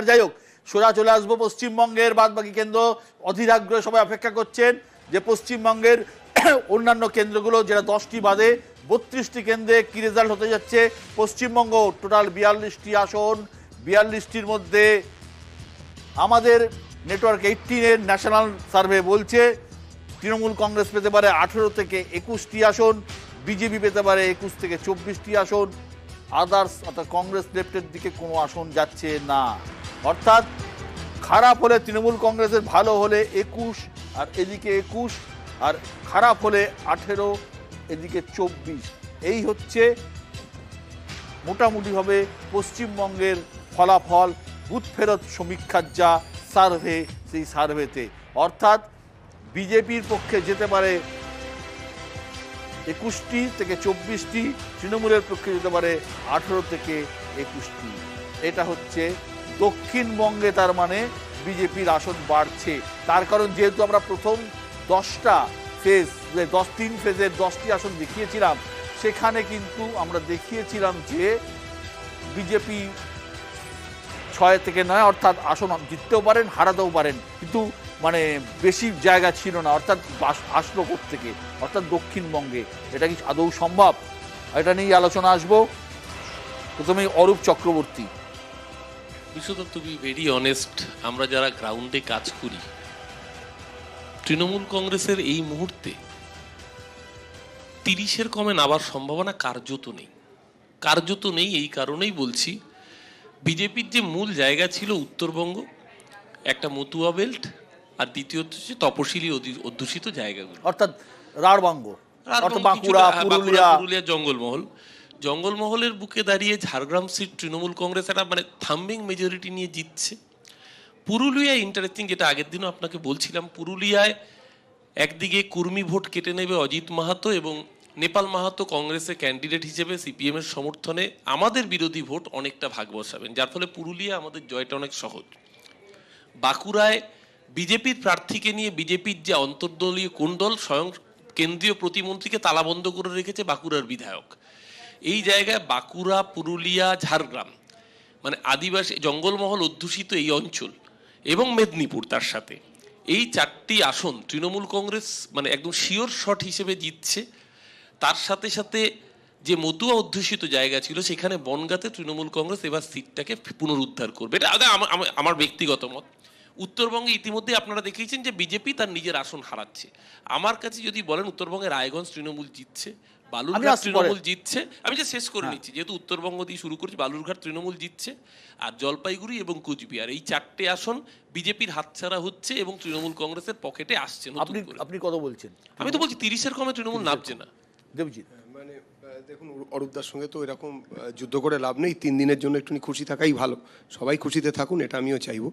যাই হোক, সোজা চলে আসবো পশ্চিমবঙ্গের বাদবাকি কেন্দ্র। অধীর আগ্রহে সবাই অপেক্ষা করছেন যে পশ্চিমবঙ্গের অন্যান্য কেন্দ্রগুলো, যেটা 10টি বাদে 32টি কেন্দ্রে কি রেজাল্ট হতে যাচ্ছে। পশ্চিমবঙ্গ টোটাল 42টি আসন, 42টির মধ্যে আমাদের নেটওয়ার্ক 18-এর ন্যাশনাল সার্ভে বলছে তৃণমূল কংগ্রেস পেতে পারে 18 থেকে 21টি আসন, বিজেপি পেতে পারে 21 থেকে 24টি আসন, আদার্স অর্থাৎ কংগ্রেস লেফটের দিকে কোনো আসন যাচ্ছে না। অর্থাৎ খারাপ হলে তৃণমূল কংগ্রেসের, ভালো হলে 21 আর এদিকে 21, আর খারাপ হলে 18 এদিকে 24। এই হচ্ছে মোটামুটিভাবে পশ্চিমবঙ্গের ফলাফল বুথ ফেরত সমীক্ষার যা সার্ভে, সেই সার্ভেতে। অর্থাৎ বিজেপির পক্ষে যেতে পারে 21টি থেকে 24টি, তৃণমূলের পক্ষে যেতে পারে 18 থেকে 21টি। এটা হচ্ছে দক্ষিণবঙ্গে, তার মানে বিজেপির আসন বাড়ছে। তার কারণ যেহেতু আমরা প্রথম 10টা ফেজ, 3 ফেজের 10টি আসন দেখিয়েছিলাম, সেখানে কিন্তু আমরা দেখিয়েছিলাম যে বিজেপি 6 থেকে 9 অর্থাৎ আসন জিততেও পারেন, হারাতেও পারেন, কিন্তু মানে বেশি জায়গা ছিল না। অর্থাৎ আসলো থেকে, অর্থাৎ দক্ষিণবঙ্গে। এটা কি আদৌ সম্ভব? এটা নিয়ে আলোচনা আসবো। প্রথমে Arup Chakraborty. Biswadatta, to be very honest, আমরা যারা গ্রাউন্ডে কাজ করি, তৃণমূল কংগ্রেসের এই মুহূর্তে 30-এর কমে নামার সম্ভাবনা কার্যত নেই। কার্যত নেই এই কারণেই বলছি, বিজেপির যে মূল জায়গা ছিল উত্তরবঙ্গ, একটা মতুয়া বেল্ট, আর দ্বিতীয়ত হচ্ছে তপশিলি অধ্যুষিত জায়গাগুলো, অর্থাৎ রাঢ়বঙ্গ, বাঁকুড়া, পুরুলিয়া, জঙ্গলমহলের বুকে দাঁড়িয়ে ঝাড়গ্রাম সিট তৃণমূল কংগ্রেস একটা মানে থাম্বিং মেজরিটি নিয়ে জিতছে। পুরুলিয়ায় ইন্টারেস্টিং, যেটা আগের দিনও আপনাকে বলছিলাম, পুরুলিয়ায় একদিকে কুর্মী ভোট কেটে নেবে অজিত মাহাতো এবং নেপাল মাহাতো কংগ্রেসের ক্যান্ডিডেট হিসেবে সিপিএম এর সমর্থনে আমাদের বিরোধী ভোট অনেকটা ভাগ বসাবেন, যার ফলে পুরুলিয়া আমাদের জয়টা অনেক সহজ। বাঁকুড়ায় বিজেপির প্রার্থীকে নিয়ে বিজেপির যে অন্তর্দলীয় কোন্দল, স্বয়ং কেন্দ্রীয় প্রতিমন্ত্রীকে তালাবন্ধ করে রেখেছে বাঁকুড়ার বিধায়ক। এই জায়গায় বাঁকুড়া, পুরুলিয়া, ঝাড়গ্রাম, মানে আদিবাসী জঙ্গলমহল অধ্যুষিত এই অঞ্চল, এবং মেদিনীপুর তার সাথে, এই 4টি আসন তৃণমূল কংগ্রেস মানে একদম শিওর শট হিসেবে জিতছে। তার সাথে সাথে যে মতুয়া অধ্যুষিত জায়গা ছিল, সেখানে বনগাঁতে তৃণমূল কংগ্রেস এবার সিটটাকে পুনরুদ্ধার করবে। এটা আমার ব্যক্তিগত মত। উত্তরবঙ্গে ইতিমধ্যে আপনারা দেখেছেন যে বিজেপি তার নিজের আসন হারাচ্ছে। আমার কাছে যদি বলেন, উত্তরবঙ্গে রায়গঞ্জ তৃণমূল জিতছে, বালুরঘাট তৃণমূল জিতছে। আমি যে শেষ করে নিচ্ছি, যেহেতু উত্তরবঙ্গ দিয়ে শুরু করছি, বালুরঘাট তৃণমূল জিতছে, আর জলপাইগুড়ি এবং কুচবিহার, এই 4টে আসন বিজেপির হাতছাড়া হচ্ছে এবং তৃণমূল কংগ্রেসের পকেটে আসছে। আপনি কত বলছেন? আমি তো বলছি 30-এর কমে তৃণমূল নামছে না। দেবজিৎ, মানে দেখুন, অরূপদার সঙ্গে তো এরকম যুদ্ধ করে লাভ নেই। 3 দিনের জন্য একটুখানি খুশি থাকাই ভালো, সবাই খুশিতে থাকুন, এটা আমিও চাইবো।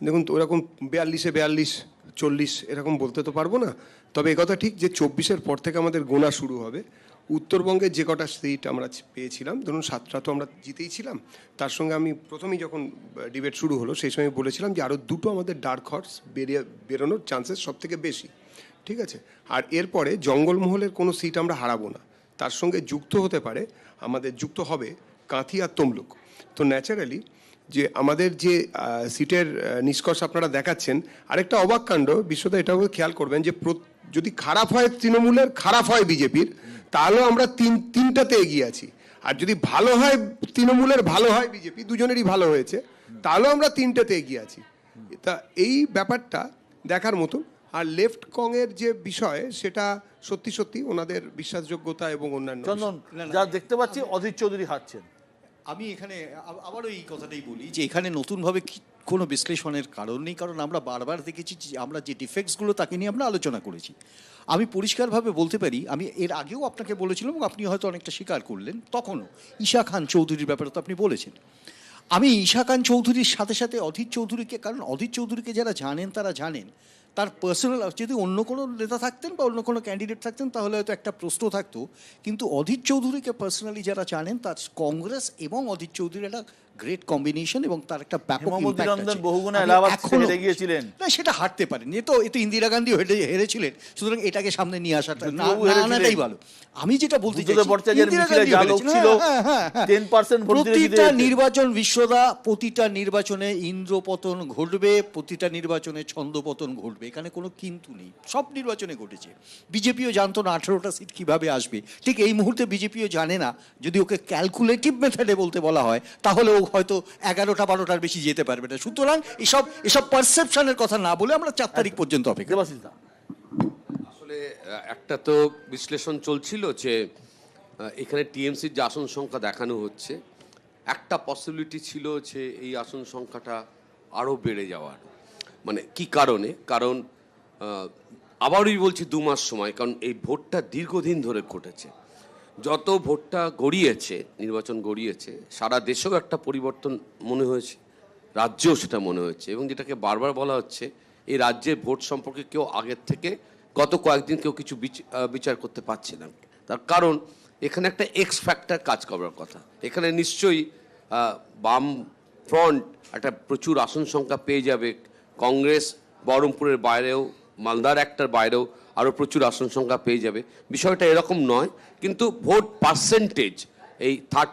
দেখুন, তো ওরকম 42-এ 42, 40 এরকম বলতে তো পারবো না। তবে একথা ঠিক যে 24-এর পর থেকে আমাদের গোনা শুরু হবে। উত্তরবঙ্গের যে কটা সিট আমরা পেয়েছিলাম, ধরুন 7টা তো আমরা জিতেই ছিলাম, তার সঙ্গে আমি প্রথমেই যখন ডিবেট শুরু হলো সেই সময় বলেছিলাম যে আরও 2টো আমাদের ডার্ক হর্স বেরোনোর চান্সেস সব থেকে বেশি, ঠিক আছে। আর এরপরে জঙ্গলমহলের কোনো সিট আমরা হারাবো না, তার সঙ্গে যুক্ত হতে পারে, আমাদের যুক্ত হবে কাঁথি আর তমলুক। তো ন্যাচারালি যে আমাদের যে সিটের নিষ্কর্ষ আপনারা দেখাচ্ছেন, আরেকটা অবাক কাণ্ড, বিশ্বদা এটাও খেয়াল করবেন যে যদি খারাপ হয় তৃণমূলের, খারাপ হয় বিজেপির, তাহলেও আমরা তিনটাতে এগিয়ে আছি। আর যদি ভালো হয় তৃণমূলের, ভালো হয় বিজেপি, দুজনেরই ভালো হয়েছে, তাহলেও আমরা 3টাতে এগিয়ে আছি। তা এই ব্যাপারটা দেখার মতন। আর লেফট কংয়ের যে বিষয়, সেটা সত্যি সত্যি ওনাদের বিশ্বাসযোগ্যতা এবং অন্যান্য চন্দন, যা দেখতে পাচ্ছি অধীর চৌধুরী হারছেন। আমি এখানে আবারও এই কথাটাই বলি যে এখানে নতুনভাবে কোনো বিশ্লেষণের কারণ নেই, কারণ আমরা বারবার দেখেছি যে আমরা যে ডিফেক্টসগুলো তাকে নিয়ে আমরা আলোচনা করেছি। আমি পরিষ্কারভাবে বলতে পারি, আমি এর আগেও আপনাকে বলেছিলাম এবং আপনি হয়তো অনেকটা স্বীকার করলেন, তখনও ঈশা খান চৌধুরীর ব্যাপারে তো আপনি বলেছেন। আমি ঈশা খান চৌধুরীর সাথে সাথে অধীর চৌধুরীকে, কারণ অধীর চৌধুরীকে যারা জানেন তারা জানেন তার পার্সোনাল, যদি অন্য কোনো নেতা থাকতেন বা অন্য কোনো ক্যান্ডিডেট থাকতেন তাহলে হয়তো একটা প্রশ্ন থাকতো, কিন্তু অধীর চৌধুরীকে পার্সোনালি যারা জানেন, তার কংগ্রেস এবং অধীর চৌধুরীর একটা গ্রেট কম্বিনেশন এবং তার একটা ব্যাপক হেমামতি impact রঞ্জন আছে। বহুগুণে আমি এলাহাবাদ এখনো- হেরে গিয়েছিলেন। না, সেটা হারতে পারেন, এ তো ইন্দিরা গান্ধী হেরেছিলেন, সুতরাং এটাকে সামনে নিয়ে আসাটা জ্যোতিবাবু না হেরেছিলেন। আনাটাই ভালো। আমি যেটা বলতে বুদ্ধদেব চাইছি, ভট্টাচার্যের ইন্দিরা মিছিলে গান্ধী যা লোক হেরেছিলেন, ছিল, হ্যাঁ। 10% ভোট দিলে জিতে প্রতিটা যেতেন। নির্বাচন বিশ্বদা, প্রতিটা নির্বাচনে ইন্দ্রপতন ঘটবে, প্রতিটা নির্বাচনে ছন্দপতন ঘটবে, এখানে কোনো কিন্তু নেই, সব নির্বাচনে ঘটেছে। বিজেপিও জানতো না 18টা সিট কিভাবে আসবে, ঠিক এই মুহূর্তে বিজেপিও জানে না, যদি ওকে ক্যালকুলেটিভ মেথডে বলতে বলা হয় তাহলে ও হয়তো 11টা 12টার বেশি যেতে পারবে না। সুতরাং এসব পারসেপশনের কথা না বলে আমরা 4 তারিখ পর্যন্ত অপেক্ষা। দেবাশিস দা, আসলে একটা তো বিশ্লেষণ চলছিল যে এখানে টিএমসির যে আসন সংখ্যা দেখানো হচ্ছে, একটা পসিবিলিটি ছিল যে এই আসন সংখ্যাটা আরও বেড়ে যাওয়ার। মানে কি কারণে? কারণ আবারই বলছি 2 মাস সময়, কারণ এই ভোটটা দীর্ঘদিন ধরে ঘটেছে। যত ভোটটা গড়িয়েছে, নির্বাচন গড়িয়েছে, সারা দেশেও একটা পরিবর্তন মনে হয়েছে, রাজ্যেও সেটা মনে হয়েছে। এবং যেটাকে বারবার বলা হচ্ছে, এই রাজ্যের ভোট সম্পর্কে কেউ আগের থেকে গত কয়েকদিন কেউ কিছু বিচার করতে পারছে না। তার কারণ এখানে একটা এক্স ফ্যাক্টর কাজ করার কথা। এখানে নিশ্চয়ই বাম ফ্রন্ট একটা প্রচুর আসন সংখ্যা পেয়ে যাবে। কংগ্রেস বহরমপুরের বাইরেও, মালদার একটার বাইরেও আরও প্রচুর আসন সংখ্যা পেয়ে যাবে। বিষয়টা এরকম নয়, কিন্তু ভোট পার্সেন্টেজ, এই থার্ড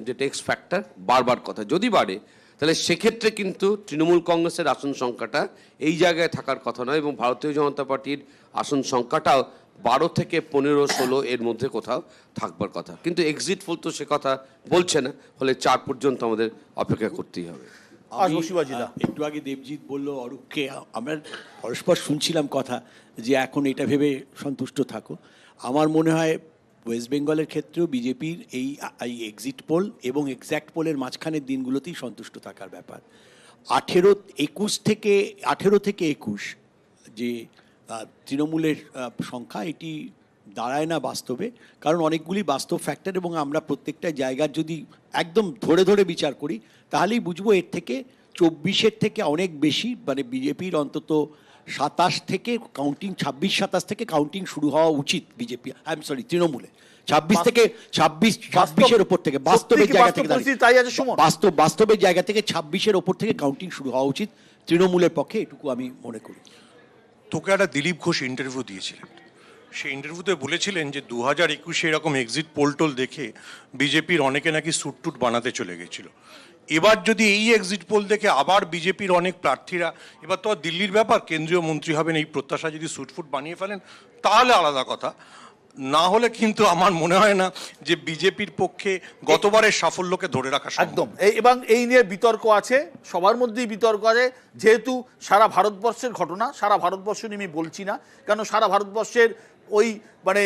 যেটা এক্স ফ্যাক্টর বারবার কথা যদি বাড়ে, তাহলে সেক্ষেত্রে কিন্তু তৃণমূল কংগ্রেসের আসন সংখ্যাটা এই জায়গায় থাকার কথা নয়, এবং ভারতীয় জনতা পার্টির আসন সংখ্যাটাও 12 থেকে 15-16 এর মধ্যে কোথাও থাকবার কথা। কিন্তু এক্সিট পোল তো সে কথা বলছে না, ফলে 4 পর্যন্ত আমাদের অপেক্ষা করতেই হবে। আসবো শিবাজি দা। একটু আগে দেবজিৎ বলল অরূপকে, আমরা পরস্পর শুনছিলাম কথা যে এখন এটা ভেবে সন্তুষ্ট থাকো। আমার মনে হয় ওয়েস্ট বেঙ্গলের ক্ষেত্রেও বিজেপির এই এক্সিট পোল এবং এক্স্যাক্ট পোলের মাঝখানের দিনগুলোতেই সন্তুষ্ট থাকার ব্যাপার। 18 থেকে 21 যে তৃণমূলের সংখ্যা, এটি দাঁড়ায় না বাস্তবে, কারণ অনেকগুলি বাস্তব ফ্যাক্টর, এবং আমরা প্রত্যেকটা জায়গার যদি একদম ধরে ধরে বিচার করি তাহলেই বুঝবো এর থেকে 24-এর থেকে অনেক বেশি, মানে বিজেপির অন্তত 27 থেকে কাউন্টিং, 26-27 থেকে কাউন্টিং শুরু হওয়া উচিত বিজেপি, তৃণমূলে 26 থেকে 26-এর ওপর থেকে বাস্তবের জায়গা থেকে তাই আছে সুমন। বাস্তবের জায়গা থেকে 26-এর ওপর থেকে কাউন্টিং শুরু হওয়া উচিত তৃণমূলের পক্ষে, এটুকু আমি মনে করি। তোকে একটা দিলীপ ঘোষ ইন্টারভিউ দিয়েছিলেন, সেই ইন্টারভিউতে বলেছিলেন যে 2021 এরকম এক্সিট পোল দেখে বিজেপির অনেকে নাকি সুটটুট বানাতে চলে গেছিল। এবার যদি এই এক্সিট পোল দেখে আবার বিজেপির অনেক প্রার্থীরা, এবার তো আর দিল্লির ব্যাপার, কেন্দ্রীয় মন্ত্রী হবেন এই প্রত্যাশা যদি সুটফুট বানিয়ে ফেলেন তাহলে আলাদা কথা, না হলে কিন্তু আমার মনে হয় না যে বিজেপির পক্ষে গতবারের সাফল্যকে ধরে রাখা সম্ভব। একদম। এবং এই নিয়ে বিতর্ক আছে, সবার মধ্যেই বিতর্ক আছে, যেহেতু সারা ভারতবর্ষের ঘটনা। সারা ভারতবর্ষ নিয়ে আমি বলছি না, কারণ সারা ভারতবর্ষের ওই মানে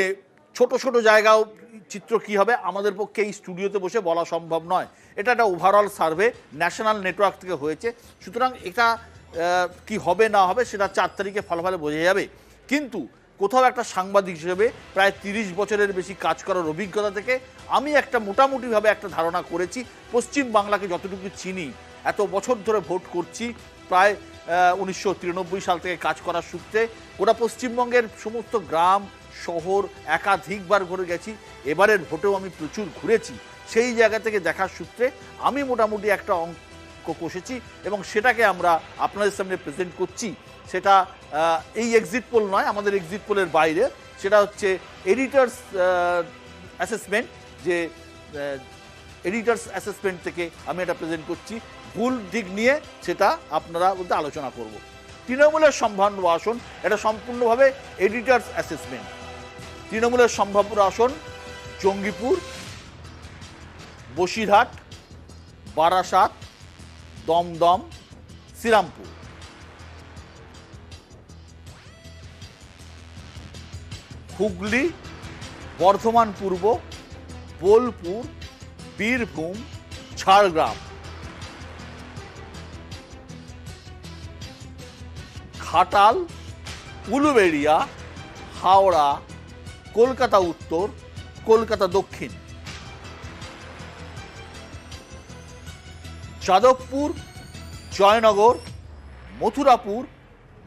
ছোট ছোট জায়গাও চিত্র কী হবে আমাদের পক্ষে এই স্টুডিওতে বসে বলা সম্ভব নয়। এটা একটা ওভারঅল সার্ভে ন্যাশনাল নেটওয়ার্ক থেকে হয়েছে, সুতরাং এটা কি হবে না হবে সেটা 4 তারিখে ফলাফলে বোঝা যাবে। কিন্তু কোথাও একটা সাংবাদিক হিসেবে প্রায় 30 বছরের বেশি কাজ করার অভিজ্ঞতা থেকে আমি একটা মোটামুটিভাবে একটা ধারণা করেছি। পশ্চিম বাংলাকে যতটুকু চিনি, এত বছর ধরে ভোট করছি, প্রায় 1993 সাল থেকে কাজ করার সূত্রে গোটা পশ্চিমবঙ্গের সমস্ত গ্রাম শহর একাধিকবার ঘুরে গেছি, এবারের ভোটেও আমি প্রচুর ঘুরেছি। সেই জায়গা থেকে দেখার সূত্রে আমি মোটামুটি একটা অঙ্ক কষেছি, এবং সেটাকে আমরা আপনাদের সামনে প্রেজেন্ট করছি। সেটা এই এক্সিট পোল নয়, আমাদের এক্সিট পোলের বাইরে, সেটা হচ্ছে এডিটার্স অ্যাসেসমেন্ট। যে এডিটার্স অ্যাসেসমেন্ট থেকে আমি এটা প্রেজেন্ট করছি, ভুল দিক নিয়ে সেটা আপনারা বলতে আলোচনা করব। তৃণমূলের সম্ভাব্য আসন, এটা সম্পূর্ণভাবে এডিটার্স অ্যাসেসমেন্ট। তৃণমূলের সম্ভাব্য আসন জঙ্গিপুর, বসিরহাট, বারাসাত, দমদম, শ্রীরামপুর। হুগলি, বর্ধমান পূর্ব, বোলপুর, বীরভূম, ঝাড়গ্রাম। ঘাটাল, উলুবেড়িয়া, হাওড়া, কলকাতা উত্তর, কলকাতা দক্ষিণ। যাদবপুর, জয়নগর, মথুরাপুর,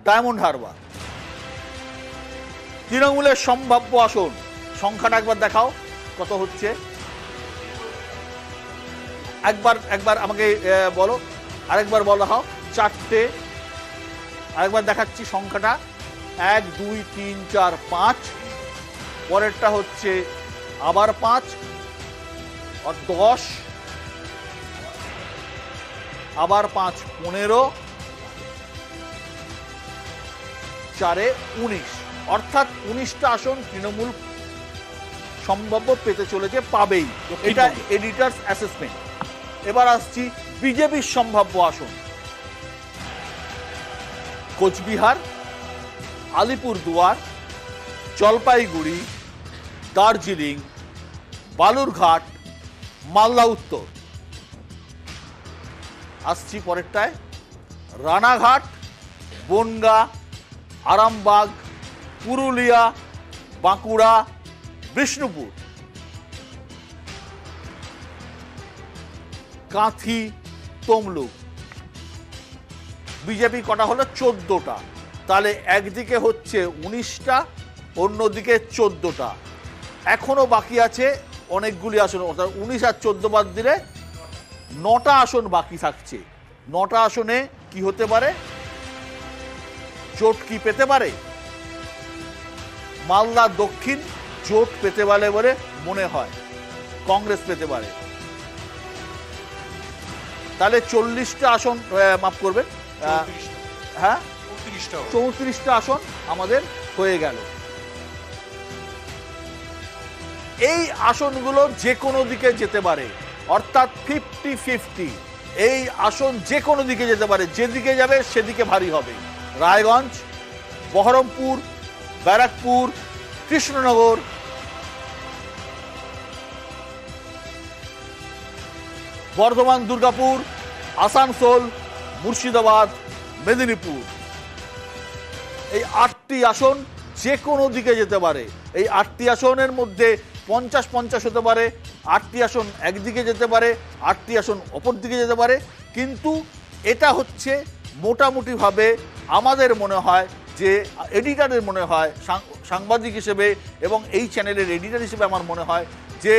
ডায়মন্ড হারবার। তৃণমূলের সম্ভাব্য আসন সংখ্যাটা একবার দেখাও কত হচ্ছে। একবার আমাকে বলো, আরেকবার বলা হোক। 4টে, আরেকবার দেখাচ্ছি সংখ্যাটা, 1 2 3 4 5, পরেরটা হচ্ছে আবার 5 আর 10, আবার 5 15, 4 19, অর্থাৎ 19টা আসন তৃণমূল সম্ভাব্য পেতে চলেছে, পাবেই। এটা এডিটার্স অ্যাসেসমেন্ট। এবার আসছি বিজেপির সম্ভাব্য আসন। কোচবিহার, আলিপুরদুয়ার, জলপাইগুড়ি, দার্জিলিং, বালুরঘাট, মালদা উত্তর। আসছি পরেরটায়, রানাঘাট, বনগাঁ, আরামবাগ, পুরুলিয়া, বাঁকুড়া, বিষ্ণুপুর, কাঁথি, তমলুক। বিজেপি কটা হলো? 14টা। তাহলে একদিকে হচ্ছে 19টা, অন্যদিকে 14টা। এখনো বাকি আছে অনেকগুলি আসন, অর্থাৎ 19 আর 14 বাদ দিলে 9টা আসন বাকি থাকছে। 9টা আসনে কি হতে পারে? জোট কি পেতে পারে? মালদা দক্ষিণ জোট পেতে পারে বলে মনে হয়, কংগ্রেস পেতে পারে। তাহলে 40টা আসন, মাফ করবেন, হ্যাঁ 34টা আসন আমাদের হয়ে গেল। এই আসনগুলো যে কোনো দিকে যেতে পারে, অর্থাৎ 50-50। এই আসন যে কোনো দিকে যেতে পারে, যেদিকে যাবে সেদিকে ভারী হবে। রায়গঞ্জ, বহরমপুর, ব্যারাকপুর, কৃষ্ণনগর, বর্ধমান, দুর্গাপুর, আসানসোল, মুর্শিদাবাদ, মেদিনীপুর, এই 8টি আসন যে কোনো দিকে যেতে পারে। এই 8টি আসনের মধ্যে 50-50 হতে পারে, 8টি আসন একদিকে যেতে পারে, 8টি আসন অপর দিকে যেতে পারে। কিন্তু এটা হচ্ছে মোটামুটিভাবে আমাদের মনে হয়, যে এডিটারের মনে হয়, সাংবাদিক হিসেবে এবং এই চ্যানেলের এডিটার হিসেবে আমার মনে হয় যে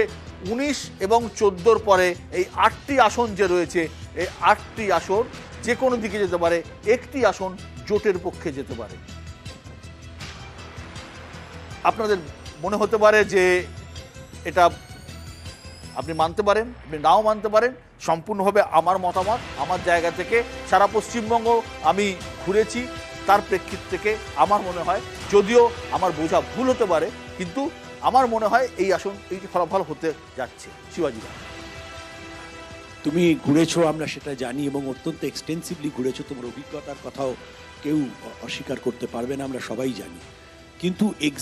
19 এবং 14 পরে এই 8টি আসন যে রয়েছে, এই 8টি আসন যে কোনো দিকে যেতে পারে, একটি আসন জোটের পক্ষে যেতে পারে। আপনাদের মনে হতে পারে যে এটা আপনি মানতে পারেন, আপনি নাও মানতে পারেন। সম্পূর্ণভাবে আমার মতামত, আমার জায়গা থেকে সারা পশ্চিমবঙ্গ আমি ঘুরেছি, তার প্রেক্ষিত থেকে আমার মনে হয়, যদিও আমার বোঝা ভুল হতে পারে, কিন্তু আমার মনে হয় এই আসন এইটি ফলাফল হতে যাচ্ছে। শিবাজিরা, তুমি ঘুরেছো, আমরা সেটা জানি, এবং অত্যন্ত এক্সটেন্সিভলি ঘুরেছো। তোমার অভিজ্ঞতার কথাও কেউ অস্বীকার করতে পারবে না, আমরা সবাই জানি। কিন্তু